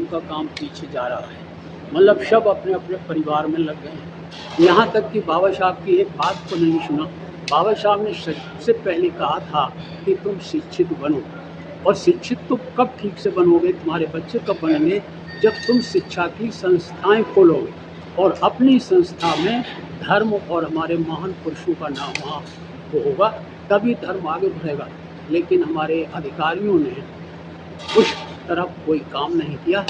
उनका काम पीछे जा रहा है। मतलब सब अपने अपने परिवार में लग गए हैं। यहाँ तक कि बाबा साहब की एक बात को नहीं सुना। बाबा साहब ने सबसे पहले कहा था कि तुम शिक्षित बनो, और शिक्षित तुम कब ठीक से बनोगे, तुम्हारे बच्चे कब बनेंगे, जब तुम शिक्षा की संस्थाएं खोलोगे और अपनी संस्था में धर्म और हमारे महान पुरुषों का नाम वहाँ होगा, तभी धर्म आगे बढ़ेगा। लेकिन हमारे अधिकारियों ने उस तरफ कोई काम नहीं किया,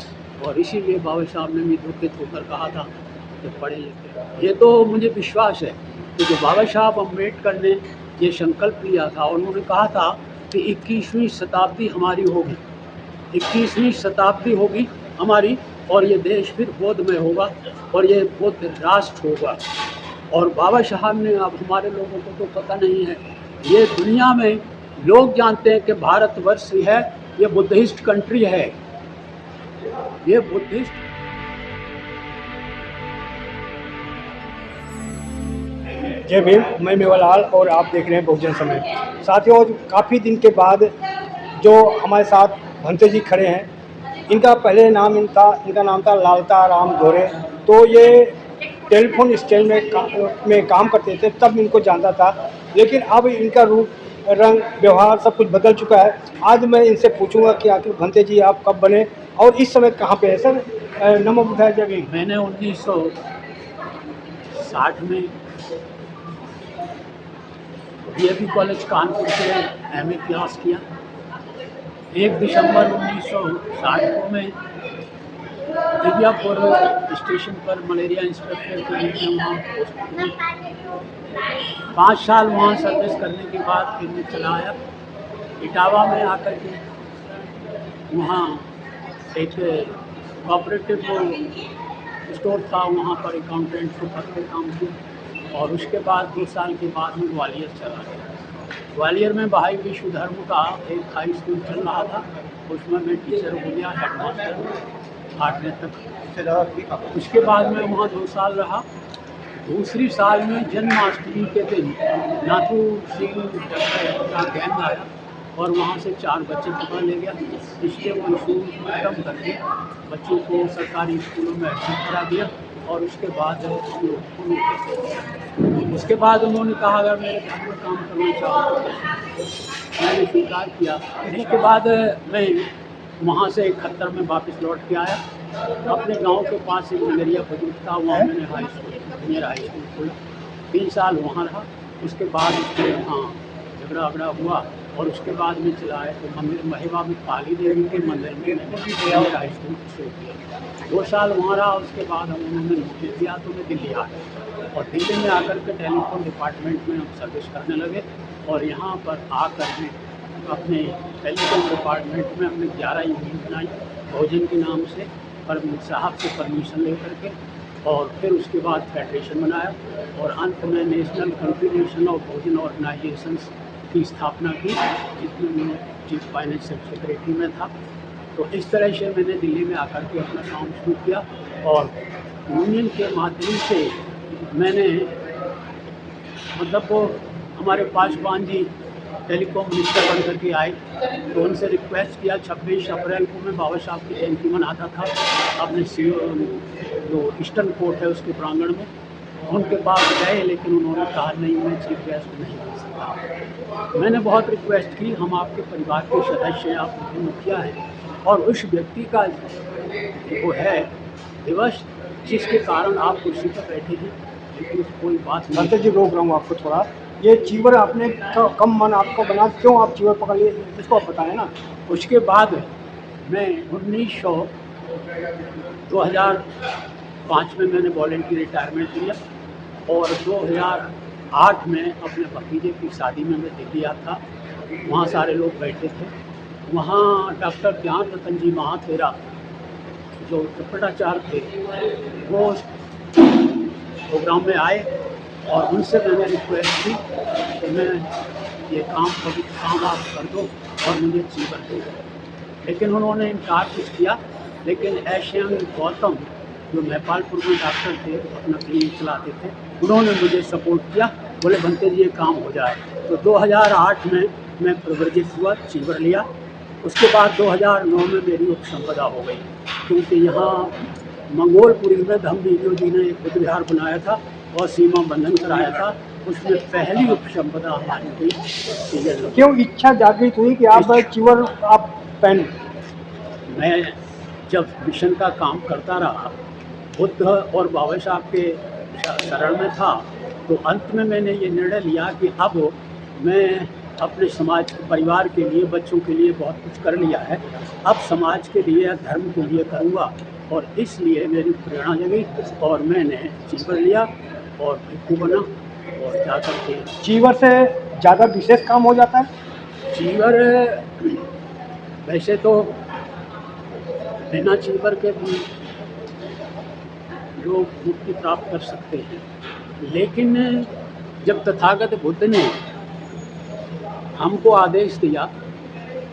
और इसीलिए बाबा साहब ने भी दुखित होकर कहा था कि पढ़े लिखे। ये तो मुझे विश्वास है कि जो बाबा साहब अम्बेडकर ने ये संकल्प लिया था, उन्होंने कहा था कि 21वीं शताब्दी हमारी होगी, 21वीं शताब्दी होगी हमारी, और ये देश फिर बौद्धमय होगा और ये बौद्ध राष्ट्र होगा। और बाबा साहब ने, अब हमारे लोगों को तो पता नहीं है, ये दुनिया में लोग जानते हैं कि भारतवर्ष है ये बुद्धिस्ट कंट्री है, ये बुद्धिस्ट। जय भीम, मैं मेवालाल और आप देख रहे हैं बहुजन समय। साथियों, काफ़ी दिन के बाद जो हमारे साथ भंते जी खड़े हैं, इनका पहले नाम इनका नाम था लालता राम धोरे। तो ये टेलीफोन स्टैंड में काम करते थे, तब इनको जानता था, लेकिन अब इनका रूप रंग व्यवहार सब कुछ बदल चुका है। आज मैं इनसे पूछूंगा कि आखिर भंते जी आप कब बने और इस समय कहाँ पे है। सर, नमो बुद्धाय। जय भीम। मैंने 1960 में DAV कॉलेज कानपुर से MA क्लास किया। 1 दिसंबर 1960 को मैं दिव्यापुर स्टेशन पर मलेरिया इंस्पेक्टर के रूप में वहाँ पोस्ट किया। 5 साल वहाँ सर्विस करने के बाद फिर मैं चला आया इटावा में। आकर के वहाँ एक कोऑपरेटिव स्टोर था, वहाँ पर अकाउंटेंट के पद पर काम किया। और उसके बाद 2 साल के बाद मैं ग्वालियर चला गया। ग्वालियर में भाई विश्व धर्म का एक हाई स्कूल चल रहा था, उसमें मैं टीचर हो गया, हेडमास्टर 8वीं तक। उसके बाद मैं वहाँ 2 साल रहा। दूसरी साल में जन्माष्टमी के दिन नाथू सिंह का गैंग आया और वहाँ से 4 बच्चे पकड़ ले गया। इसलिए वो स्कूल खत्म करके बच्चों को सरकारी स्कूलों में एडमिट करा दिया। और उसके बाद उन्होंने कहा अगर मेरे घर में काम करना चाहो तो मैंने स्वीकार किया। इसके बाद मैं वहाँ से 71 में वापस लौट के आया। अपने गांव के पास एक नगरिया बुजुर्ग था, वहाँ मैंने जूनियर हाई स्कूल खोला। 3 साल वहाँ रहा। उसके बाद उसके वहाँ झगड़ा हुआ और उसके बाद में चला आया तो मंदिर महिमा में काली देवी के मंदिर में मैंने जूनियर हाई स्कूल शुरू किया। 2 साल वहाँ रहा। उसके बाद हम उन्होंने नोटिस दिया तो मैं दिल्ली आ गया, और दिल्ली में आकर के टेलीफोन डिपार्टमेंट में हम सर्विस करने लगे। और यहाँ पर आकर के अपने टेलीफोन डिपार्टमेंट में अपने 11 यूनिट बनाई बहुजन के नाम से, पर साहब से परमिशन लेकर के। और फिर उसके बाद फेडरेशन बनाया और अंत में national confederation of Bahujan organisations की स्थापना की, जिसमें मैं चीफ फाइनेंशियल सेक्रेटरी में था। तो इस तरह से मैंने दिल्ली में आकर के अपना काम शुरू किया। और यूनियन के माध्यम से मैंने मतलब वो हमारे पासवान जी टेलीकॉम मिनिस्टर बन करके आए, तो उनसे रिक्वेस्ट किया। 26 अप्रैल को मैं बाबा साहब की जयंती मनाता था अपने जो ईस्टर्न कोर्ट है उसके प्रांगण में। उनके पास गए, लेकिन उन्होंने कहा नहीं, मैं चीफ गेस्ट नहीं बन सकता। मैंने बहुत रिक्वेस्ट की, हम आपके परिवार के सदस्य हैं, आप उनके मुखिया हैं, और उस व्यक्ति का वो है दिवस जिसके कारण आप कुर्सी पर बैठे हैं, लेकिन कोई बात नहीं। भंते जी, रोक रहा हूँ आपको थोड़ा। ये चीवर आपने कम मन आपको बना, क्यों आप चीवर पकड़ लिए, इसको आप बताएं ना। उसके बाद मैं 2005 में मैंने वॉलंटियर रिटायरमेंट लिया। और 2008 में अपने भतीजे की शादी में मैं दिल्ली आया था। वहाँ सारे लोग बैठे थे। वहाँ डॉक्टर ज्ञान रतन जी महाथेरा जो त्रिपटाचार्य थे, वो प्रोग्राम में आए और उनसे मैंने रिक्वेस्ट की कि मैं ये काम आप कर दो और मुझे चीवर दे दो। लेकिन उन्होंने इनकार कुछ किया। लेकिन एशियन गौतम जो नेपालपुर में डॉक्टर थे, अपना क्लिनिक चलाते थे, उन्होंने मुझे सपोर्ट किया, बोले भंते जी ये काम हो जाए। तो 2008 में मैं प्रवर्जित हुआ, चीवर लिया। उसके बाद 2009 में मेरी उपसंपदा हो गई। क्योंकि यहाँ मंगोलपुरी में धम्मवीर जी ने एक बुद्ध विहार बनाया था और सीमा बंधन कराया था। उसमें पहली उपसंपदा हमारी हुई चीवर। क्यों इच्छा जागृत हुई कि आप चीवर आप पहने? मैं जब मिशन का काम करता रहा, बुद्ध और बाबा साहब के शरण में था, तो अंत में मैंने ये निर्णय लिया कि अब मैं अपने समाज परिवार के लिए, बच्चों के लिए बहुत कुछ कर लिया है, अब समाज के लिए, धर्म के लिए करूँगा। और इसलिए मेरी प्रेरणा जगी और मैंने चीवर लिया और भिक्षु बना और जाकर के। चीवर से ज़्यादा विशेष काम हो जाता है? चीवर वैसे तो बिना चीवर के भी लोग मुक्ति प्राप्त कर सकते हैं, लेकिन जब तथागत बुद्ध ने हमको आदेश दिया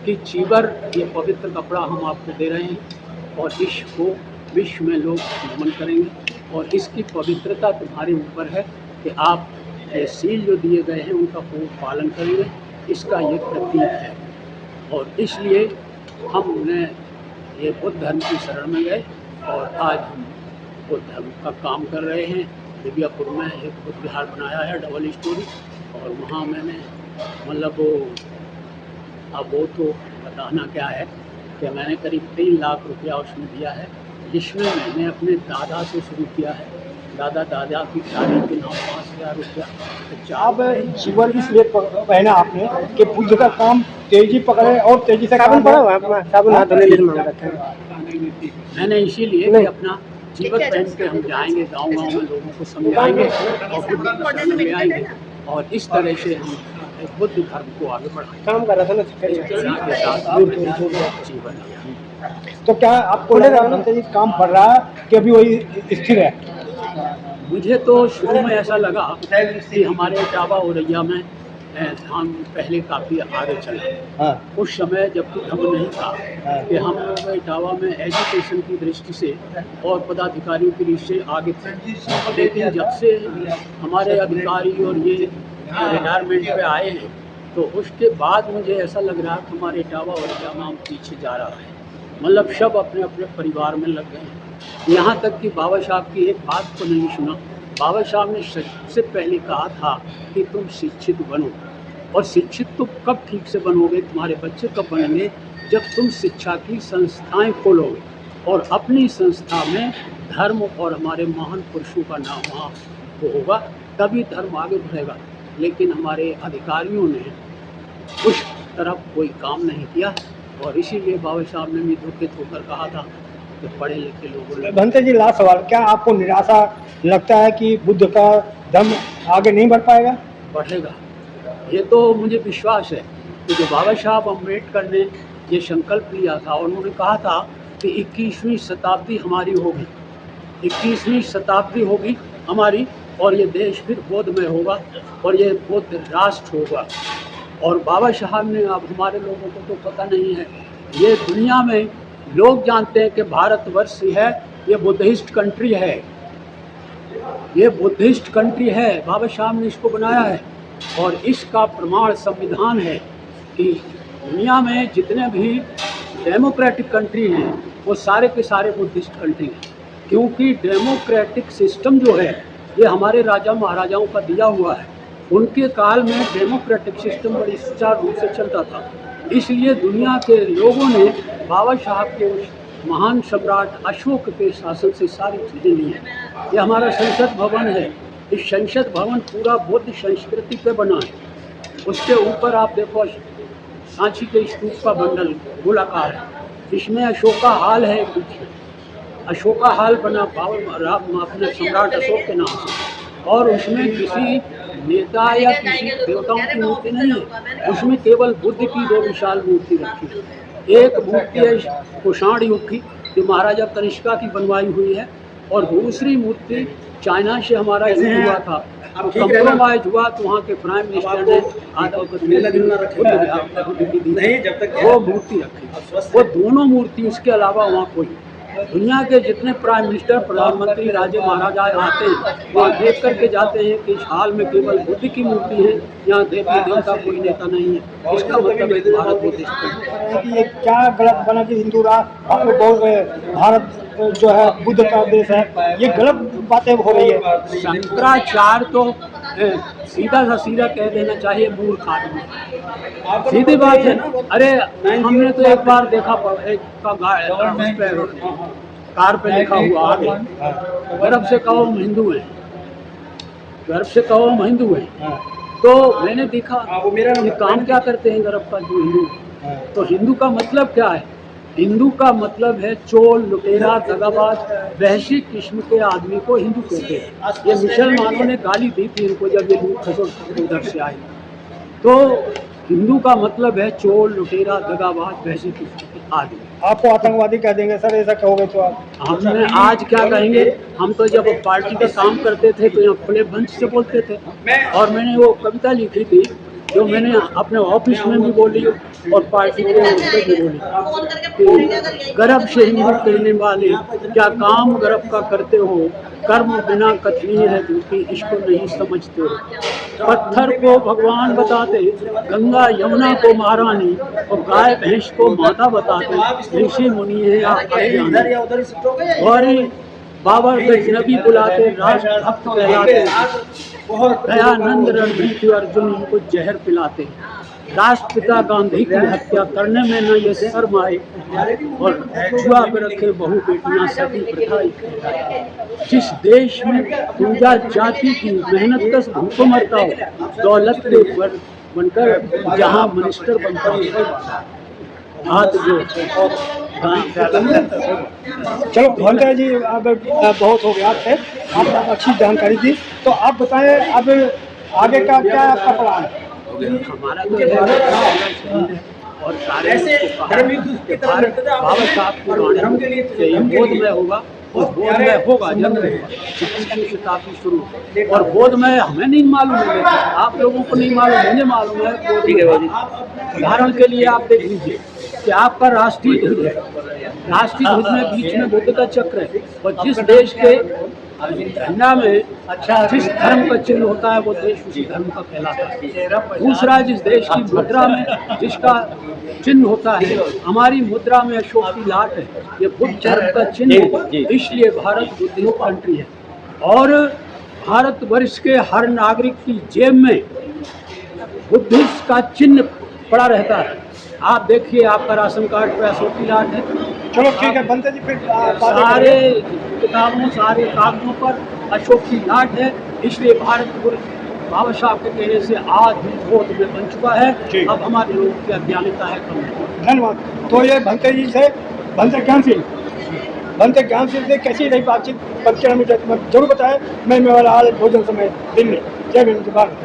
कि चीवर, ये पवित्र कपड़ा हम आपको दे रहे हैं और इसको विश्व में लोग नमन करेंगे और इसकी पवित्रता तुम्हारे ऊपर है कि आप ये सील जो दिए गए हैं उनका पूर्ण पालन करेंगे, इसका ये प्रतीक है। और इसलिए हमने ये बुद्ध धर्म की शरण में गए और आज हम बुद्ध धर्म का काम कर रहे हैं। दिव्यापुर में एक बुद्ध विहार बनाया है, डबल स्टोरी, और वहाँ मैंने मतलब अब वो तो बताना क्या है कि मैंने करीब 3 लाख रुपया उसमें दिया है, जिसमें मैंने अपने दादा से शुरू किया है। दादा की तारीख के नाम 5000 रुपया। अब चीवर इसलिए पहना आपने कि बुद्ध का काम तेजी पकड़े और तेजी से काम मैंने इसीलिए कि अपना चीवर पहन के हम जाएंगे गाँव-गाँव में, लोगों को समझाएंगे और बुद्ध की शरण में आएंगे और इस तरह से हम बुद्ध धर्म को आगे बढ़ाएंगे। काम कर रहा था जीवन। तो क्या आपको लग रहा है काम बढ़ रहा है कि अभी वही स्थिर है? मुझे तो शुरू में ऐसा लगा कि हमारे इटावा औरैया में हम पहले काफ़ी आगे चले। हाँ। उस समय जबकि हम नहीं था कि हम लोग इटावा में एजुकेशन की दृष्टि से और पदाधिकारियों की दृष्टि से आगे थे, लेकिन जब से हमारे अधिकारी और ये रिटायरमेंट पे आए हैं तो उसके बाद मुझे ऐसा लग रहा है कि हमारे इटावा औरैया में हम पीछे जा रहा है। मतलब सब अपने अपने परिवार में लग गए हैं। यहाँ तक कि बाबा साहब की एक बात को नहीं सुना। बाबा साहब ने सबसे पहले कहा था कि तुम शिक्षित बनो, और शिक्षित तुम कब ठीक से बनोगे, तुम्हारे बच्चे कब बनेंगे, जब तुम शिक्षा की संस्थाएं खोलोगे और अपनी संस्था में धर्म और हमारे महान पुरुषों का नाम वहाँ होगा, तभी धर्म आगे बढ़ेगा। लेकिन हमारे अधिकारियों ने उस तरफ कोई काम नहीं किया और इसीलिए बाबा साहब ने भी धोखे होकर कहा था कि पढ़े लिखे लोगों ने। भंते जी, लास्ट सवाल, क्या आपको निराशा लगता है कि बुद्ध का धर्म आगे नहीं बढ़ पाएगा? बढ़ेगा, ये तो मुझे विश्वास है कि जो बाबा साहब अम्बेडकर ने ये संकल्प लिया था, उन्होंने कहा था कि 21वीं शताब्दी हमारी होगी, 21वीं शताब्दी होगी हमारी, और ये देश फिर बौद्धमय होगा और ये बौद्ध राष्ट्र होगा। और बाबा साहब ने, अब हमारे लोगों को तो पता नहीं है, ये दुनिया में लोग जानते हैं कि भारतवर्ष है ये बुद्धिस्ट कंट्री है, ये बुद्धिस्ट कंट्री है, बाबा साहब ने इसको बनाया है और इसका प्रमाण संविधान है कि दुनिया में जितने भी डेमोक्रेटिक कंट्री हैं वो सारे के सारे बुद्धिस्ट कंट्री हैं, क्योंकि डेमोक्रेटिक सिस्टम जो है ये हमारे राजा महाराजाओं का दिया हुआ है। उनके काल में डेमोक्रेटिक सिस्टम बड़ी सुचारू रूप से चलता था, इसलिए दुनिया के लोगों ने बाबा साहब के उस महान सम्राट अशोक के शासन से सारी चीज़ें ली हैं। ये हमारा संसद भवन है, इस संसद भवन पूरा बौद्ध संस्कृति पे बना है। उसके ऊपर आप देखो सांची के स्तूप का बंडल गोलाकार है, इसमें अशोका हाल है, पीछे अशोका हाल बना अपने सम्राट अशोक के नाम से, और उसमें किसी नेता या किसी देवताओं की मूर्ति नहीं है, उसमें केवल बुद्ध की 2 विशाल मूर्ति रखी है। एक मूर्ति है कुषाण युग की जो महाराजा कनिष्का की बनवाई हुई है, और दूसरी मूर्ति चाइना से हमारा युद्ध हुआ था, तो कंप्रोमाइज हुआ तो वहाँ के प्राइम मिनिस्टर ने वो मूर्ति रखी। वो दोनों मूर्ति, उसके अलावा वहाँ कोई दुनिया के जितने प्राइम मिनिस्टर, प्रधानमंत्री, राजे महाराजा आते हैं, वहाँ देख करके जाते हैं कि इस हाल में केवल बुद्ध की मूर्ति है, यहाँ देवी देवता कोई नेता नहीं है। इसका मतलब है भारत बुद्धिस्ट है। कि ये क्या गलत बना कि हिंदू भारत जो है बुद्ध का देश है, ये गलत बातें हो रही है। शंकराचार्य तो सीधा सा सीधा कह देना चाहिए मूर्ख आदमी, सीधी बात है। अरे हमने तो एक बार देखा एक का कार पे लिखा हुआ आगे, गर्व से कहो हम हिंदू हैं, गर्व से कहो हम हिंदू हैं। तो मैंने देखा ये काम क्या करते हैं गर्व का जो हिंदू। तो हिंदू का मतलब क्या है? हिंदू का मतलब है चोर, लुटेरा, दगाबाज, वहशी किस्म के आदमी को हिंदू कहते हैं। ये मुसलमानों ने गाली दी थी इनको जब ये लोग खसोट उधर से आए। तो हिंदू का मतलब है चोर, लुटेरा, दगाबाज, वहशी किस्म के आदमी। आपको आतंकवादी कह देंगे सर, ऐसा कहोगे तो आप? हमने आज क्या कहेंगे, हम तो जब पार्टी का काम करते थे तो यहाँ खुले मंच से बोलते थे। और मैंने वो कविता लिखी थी जो मैंने अपने ऑफिस में भी बोली और पार्टी के उसमें भी बोली कि गर्व से हिंदू कहने वाले क्या काम गर्व का करते हो, कर्म बिना कथनी है झूठी, इसको नहीं समझते हो। पत्थर को भगवान बताते, गंगा यमुना को महारानी, और गाय भैंस को माता बताते, ऋषि मुनि है या अज्ञानी। गौरी बाबर गजनबी बुलाते, राष्ट्र भक्त कहलाते, दयानंद रणजीत अर्जुन इनको जहर पिलाते। राष्ट्रपिता गांधी की हत्या करने में न ये शर्म आए, और जुआ पे रखे बहु बेटियां सती प्रथा। जिस देश में पूजा जाति की, मेहनत कश भूख मरता हो, दौलत के बनकर जहाँ मिनिस्टर बनता हो, हाथ जो चलो भंटा जी, अब बहुत हो गया आपसे, आपने अच्छी जानकारी दी। तो आप बताएं अब आगे का क्या आपका प्लान है? हमारा तो है और सारे बाबा साहब की वाणी से ये बोधमय होगा, और बोधमय होगा जब 21वीं शताब्दी शुरू। और बोधमय हमें नहीं मालूम है, आप लोगों को नहीं मालूम, मुझे मालूम है। उदाहरण के लिए आप देख लीजिए कि आपका राष्ट्रीय ध्वज है, राष्ट्रीय ध्वज में बीच में बुद्ध का चक्र है, और जिस देश के झंडा में जिस धर्म का चिन्ह होता है वो देश उसी धर्म का कहलाता है। दूसरा, जिस देश की मुद्रा में जिसका चिन्ह होता है, हमारी मुद्रा में अशोक की लाट है, ये बुद्ध धर्म का चिन्ह है, इसलिए भारत बुद्धिस्ट कंट्री है। और भारतवर्ष के हर नागरिक की जेब में बुद्धिस्ट का चिन्ह पड़ा रहता है। आप देखिए, आपका राशन कार्ड पे अशोक की लाट है। चलो ठीक है बनते जी, फिर सारे किताबों, सारे कागजों पर अशोक की लाट है, इसलिए भारतवर्ष बाबा साहब के कहने से आज भी बोध में बन चुका है। अब हमारे लोगों की अज्ञानता है कम। धन्यवाद। तो ये भंते जी से, भंते ज्ञान सिंह से कैसी रही बातचीत 5 किलोमीटर जरूर बताएं। मैं मेवालाल, भोजन समय, दिल्ली। जय भीम, जय भारत।